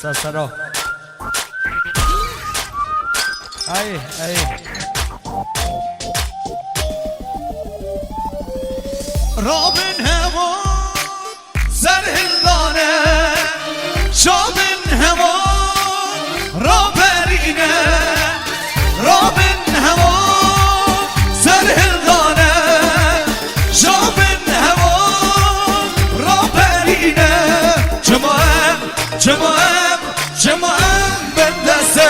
سسرا ای رابن هوا زرهلانه شابن هوا رابرینه رابن هوا زرهلانه شابن هوا رابرینه جمعم بندسته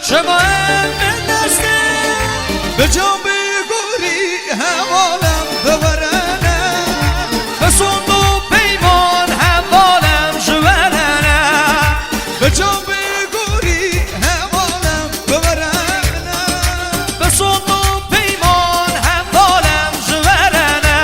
جمعم بندسته به جنبی گوری حوالم ببرنه به صندوق پیمان حوالم جورنه به جنبی گوری حوالم ببرنه به صندوق پیمان حوالم جورنه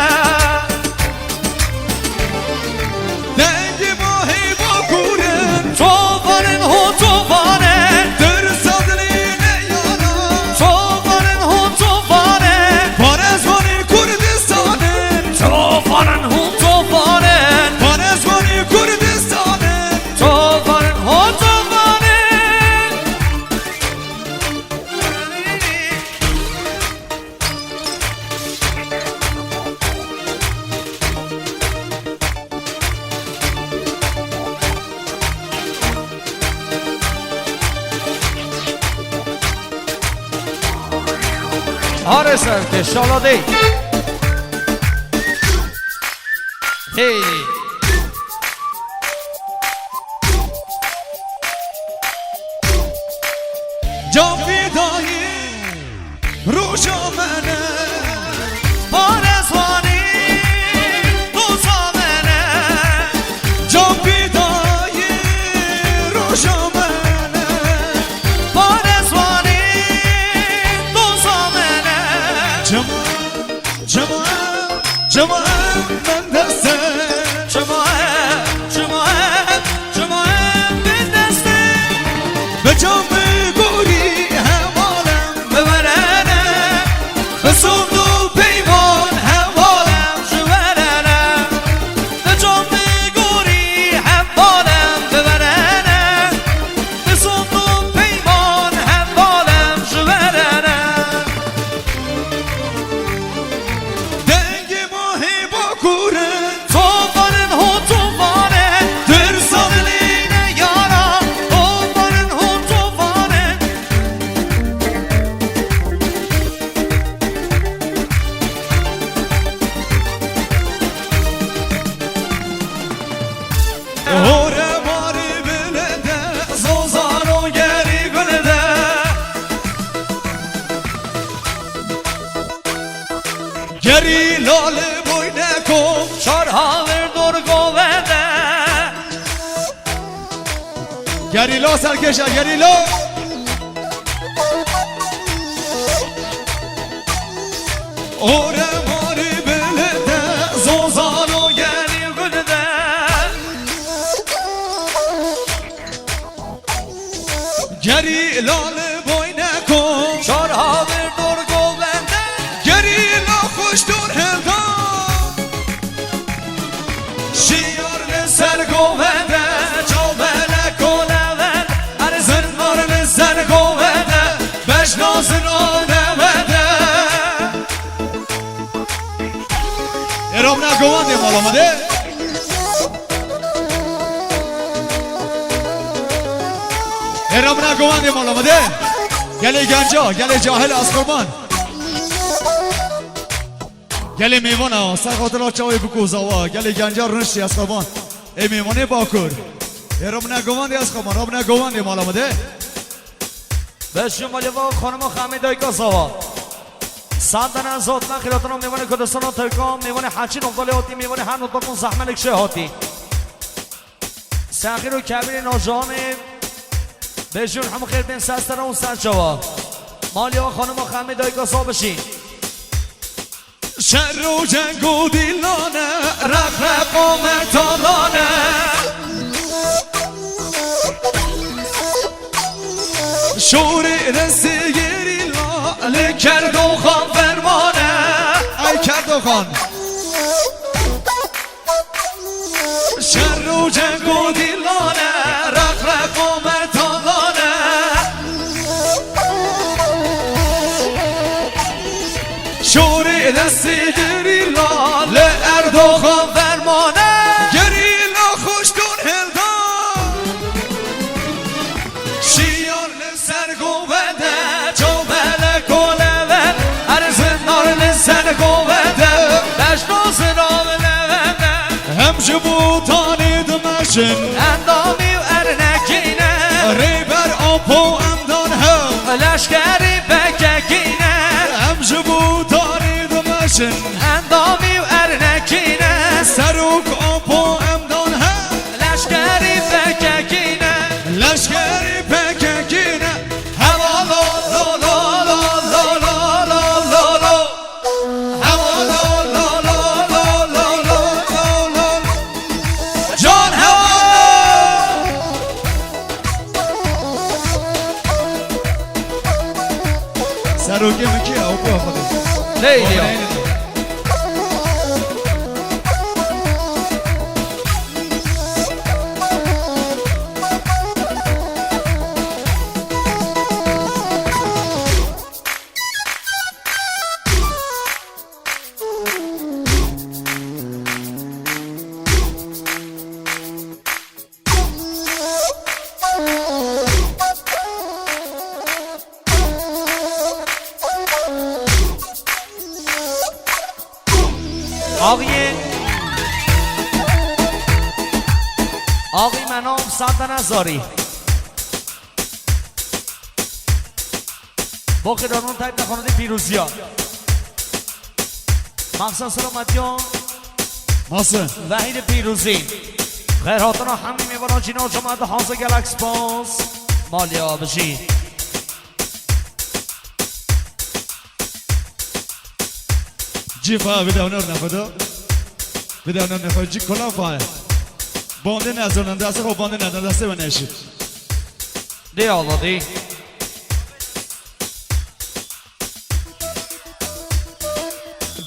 دنگی ماهی با گورن توفانن ها توفانن در صدرین یارا توفانن ها توفانن پارزوانی کردستانن توفانن ها توفانن پارزوانی کردستانن توفانن ها توفانن آره سر که شالاده هی جان بیدایی روشا منه پارزوانی دوزا منه جان بیدایی روشا منه پارزوانی دوزا منه جمعم من دسته جمعم من دسته به جنب گوری حوالم ببرنه به صندوق پیمان حوالم جورنه به جنب گوری حوالم ببرنه به صندوق پیمان حوالم جورنه دنگ ماهی با گورن توفانن ها توفانن در سالین یارا توفانن ها توفانن هوره ماری بلده زوزان و گری گلده گری لاله بوینه کن چارها ور دور گوونده گریلا سرکشه گریلا اوره ماری بلده زوزان و گری گلده گری لاله بوینه کن چارها ور دور گوونده گریلا خوش دور هلدان شیار لسر گوونده جامله گلوند هر زنار لسر گوونده بشناسن آنمده ارام نگوانده مال آمده ارام نگوانده مال آمده گله گنجا گله جاهل از قربان گله میوانه سر خاطر چاوی بکوزاوا گله گنجا رنشتی از قربان ای میوانه باکر ارام نگوانده از قربان رام نگوانده مال آمده به شمالی و خانم خمیدای کاساوا صدن از ذات نخیراتون میوان کردستان و ترکام میوان حچین افضالی هاتی میوان هر نطبقون زحمه لکشه هاتی سخیر و کبیر ناجام به جون همون خیر بین سستن و سرچوا مالی و خانم خمیدای کاساوا بشین شر و جنگ و دیلانه رق و مرتالانه شور رسیگیری لاله کرد و خان فرمانه ای کرد و خان شر و جنگ و دیلانه رق رق و مردانانه شوری دستی گریلا لأردوغان فرمانه گریلا خوش کن هلدان شیار لسر گوبنده جوبل گولوه ارزندار لسر گوبنده دشت زرام لونده هم جبوتانی دمشن اندامی و ارنکینه ریبر آپو امدان هم لشکری بککینه هم جبوتانی دمشن اندامی و ارنکینه سروک آپو امدان هم لشکری بککینه لشکری بککینه هوا لا لا لا لا لا لا لا لا هوا لا لا لا لا لا لا لا جان هوا سروکی مکی آپو خودش لیلی آقای منام سلطن ازاری با خیرانون تایب نخوانده پیروزی ها مقصد سلامتیان محسن وحید پیروزی خیراتنا همین میبران جینا جماعت حاضر گلکس باز مالیا بشی جیفا بدونر نفدا بدونر نفدا جی کلا فای بانده نزدن دسته خب بانده ندن دسته بنشید دی آلادی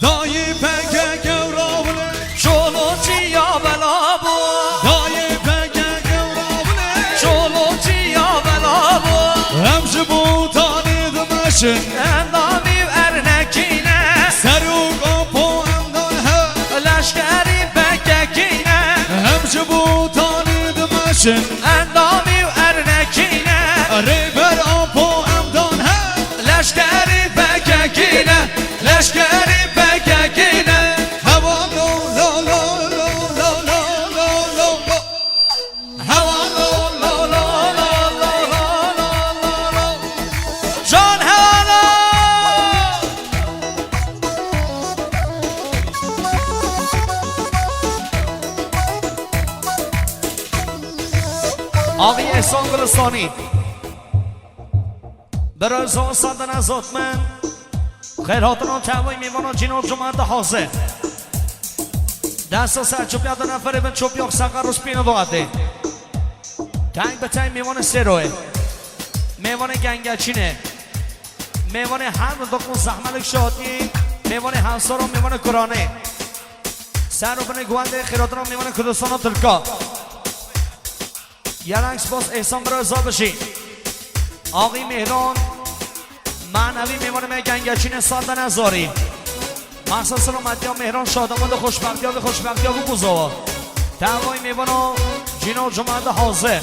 دایی پنکه گورابونه چولو چیا بلا بو دایی پنکه گورابونه چولو چیا بلا بو همش بوتانی دمشن اندامی و ارنکینه سروک آپو امدان ها لشکری بککینه همش بوتانی دمشن اندامی و ارنکینه ریبر آپو امدان ها لشکری بککینه لشکری بککینه هوا لو لو لو لو لو لو لو لو هوا لو لو لو لو لو لو لو جان هوانا آقای احسان گلستانی برای زمان سندن از من خیراتنا تهوی میوانان جینو جماعت حاضر دست سر چوبیا دو نفره بن چوبیا سقر رو سپینو دوغده تنگ به تنگ میوان سروه میوان گنگچینه میوان هم دکون زحملک شادی میوان همسارو میوان کرانه سر رو بنه گوانده خیراتنا میوان کردستان و ترکا یلنگس باز احسان برای ازا بشین آقای مهران معنوی میوان می گنگچین سالدن ازاری مقصد سلامتی ها مهران شادماند خوشبختی ها به خوشبختی ها بگوزا تقوی میوان جینا جماعت حاضر